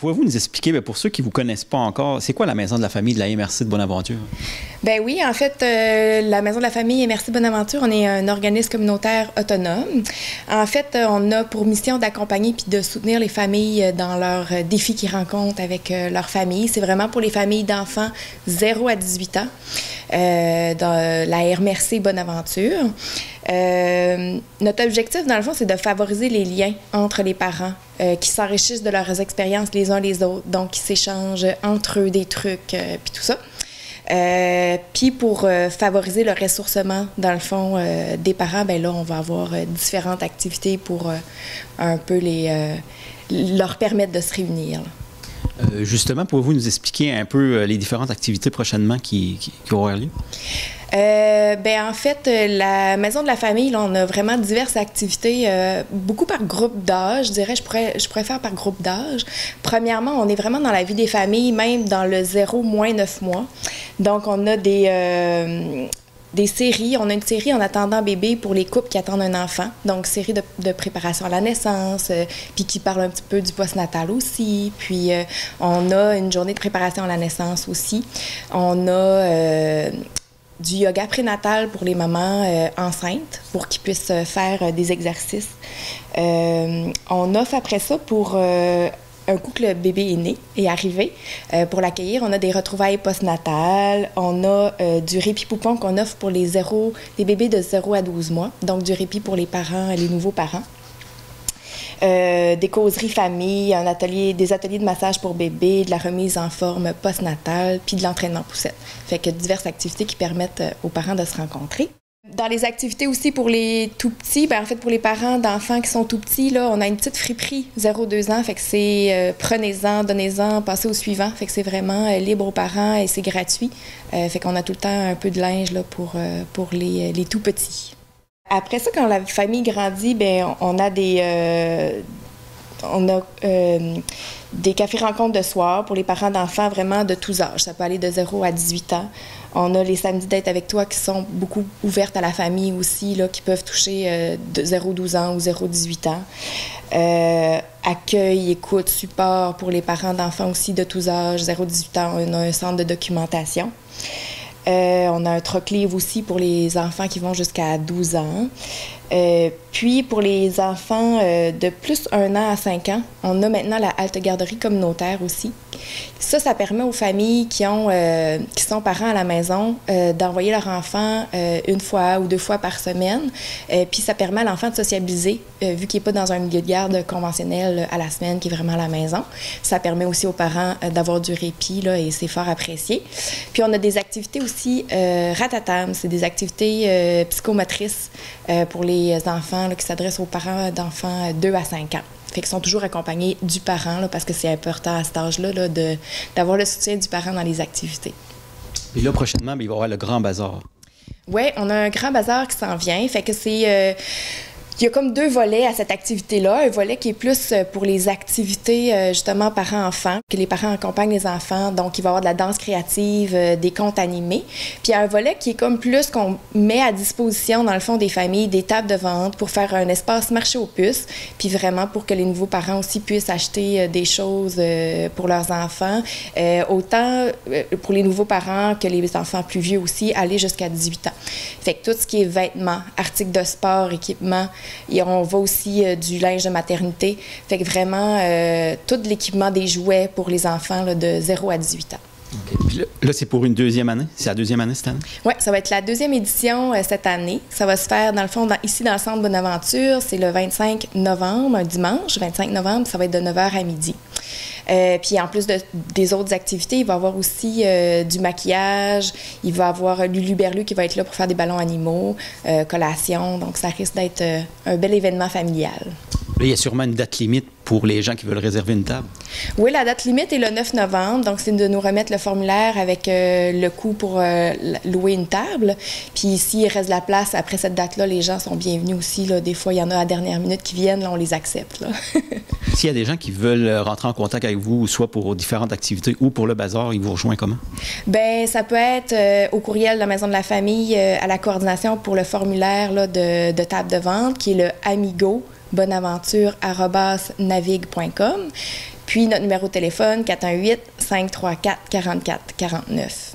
Pouvez-vous nous expliquer, pour ceux qui ne vous connaissent pas encore, c'est quoi la Maison de la famille de la MRC de Bonaventure? Ben oui, en fait, la Maison de la famille MRC Bonaventure, on est un organisme communautaire autonome. En fait, on a pour mission d'accompagner puis de soutenir les familles dans leurs défis qu'ils rencontrent avec leur famille. C'est vraiment pour les familles d'enfants 0 à 18 ans dans la MRC Bonaventure. Notre objectif, dans le fond, c'est de favoriser les liens entre les parents qui s'enrichissent de leurs expériences les uns les autres, donc qui s'échangent entre eux des trucs, puis tout ça. Puis pour favoriser le ressourcement, dans le fond, des parents, ben là, on va avoir différentes activités pour un peu leur permettre de se réunir. Justement, pouvez-vous nous expliquer un peu les différentes activités prochainement qui auront lieu? Ben en fait, la Maison de la famille, là, on a vraiment diverses activités, beaucoup par groupe d'âge, je dirais, je pourrais faire par groupe d'âge. Premièrement, on est vraiment dans la vie des familles, même dans le 0-9 mois. Donc, on a des séries. On a une série en attendant bébé pour les couples qui attendent un enfant. Donc, série de préparation à la naissance, puis qui parle un petit peu du postnatal aussi. Puis, on a une journée de préparation à la naissance aussi. On a du yoga prénatal pour les mamans enceintes, pour qu'ils puissent faire des exercices. On offre après ça pour un coup que le bébé est né et arrivé. Pour l'accueillir, on a des retrouvailles postnatales. On a du répit poupon qu'on offre pour les bébés de 0 à 12 mois. Donc, du répit pour les parents, les nouveaux parents. Des causeries famille, des ateliers de massage pour bébés, de la remise en forme postnatale, puis de l'entraînement poussette. Fait que diverses activités qui permettent aux parents de se rencontrer. Dans les activités aussi pour les tout-petits, ben en fait pour les parents d'enfants qui sont tout-petits, là, on a une petite friperie 0-2 ans, fait que c'est prenez-en, donnez-en, passez au suivant, fait que c'est vraiment libre aux parents et c'est gratuit. Fait qu'on a tout le temps un peu de linge là, pour les tout-petits. Après ça, quand la famille grandit, bien, on a des cafés-rencontres de soir pour les parents d'enfants vraiment de tous âges. Ça peut aller de 0 à 18 ans. On a les samedis d'être avec toi qui sont beaucoup ouvertes à la famille aussi, là, qui peuvent toucher de 0-12 ans ou 0-18 ans. Accueil, écoute, support pour les parents d'enfants aussi de tous âges. 0-18 ans, on a un centre de documentation. On a un troc-livre aussi pour les enfants qui vont jusqu'à 12 ans. Puis, pour les enfants de plus 1 an à 5 ans, on a maintenant la halte garderie communautaire aussi. Ça permet aux familles qui sont parents à la maison d'envoyer leur enfant 1 fois ou 2 fois par semaine. Puis, ça permet à l'enfant de sociabiliser, vu qu'il n'est pas dans un milieu de garde conventionnel à la semaine, qui est vraiment à la maison. Ça permet aussi aux parents d'avoir du répit, là, et c'est fort apprécié. Puis, on a des activités aussi ratatam, c'est des activités psychomotrices pour les enfants là, qui s'adressent aux parents d'enfants 2 à 5 ans. Fait qu'ils sont toujours accompagnés du parent, là, parce que c'est important à cet âge-là là, d'avoir le soutien du parent dans les activités. Et là, prochainement, il va y avoir le Grand Bazar. Oui, on a un grand bazar qui s'en vient. Fait que c'est... il y a comme 2 volets à cette activité-là. Un volet qui est plus pour les activités, justement, parents-enfants, que les parents accompagnent les enfants. Donc, il va y avoir de la danse créative, des contes animés. Puis, il y a un volet qui est comme plus qu'on met à disposition, dans le fond, des familles, des tables de vente pour faire un espace marché aux puces. Puis, vraiment, pour que les nouveaux parents aussi puissent acheter des choses pour leurs enfants. Autant pour les nouveaux parents que les enfants plus vieux aussi, aller jusqu'à 18 ans. Fait que tout ce qui est vêtements, articles de sport, équipements, et on va aussi du linge de maternité. Fait que vraiment, tout l'équipement des jouets pour les enfants là, de 0 à 18 ans. Okay. Puis là, c'est pour une 2e année? C'est la 2e année cette année? Oui, ça va être la 2e édition cette année. Ça va se faire, dans le fond, ici dans le centre Bonaventure. C'est le 25 novembre, un dimanche, 25 novembre. Ça va être de 9h à midi. Puis en plus des autres activités, il va y avoir aussi du maquillage, il va y avoir Lulu Berlu qui va être là pour faire des ballons animaux, collation, donc ça risque d'être un bel événement familial. Là, il y a sûrement une date limite pour les gens qui veulent réserver une table. Oui, la date limite est le 9 novembre, donc c'est de nous remettre le formulaire avec le coût pour louer une table. Puis s'il reste de la place après cette date-là, les gens sont bienvenus aussi. Là. Des fois, il y en a à la dernière minute qui viennent, là, on les accepte. Là. S'il y a des gens qui veulent rentrer en contact avec vous, soit pour différentes activités ou pour le bazar, ils vous rejoignent comment? Bien, ça peut être au courriel de la Maison de la famille à la coordination pour le formulaire là, de table de vente, qui est le amigo bonaventure@navigue.com. Puis notre numéro de téléphone, 418-534-4449.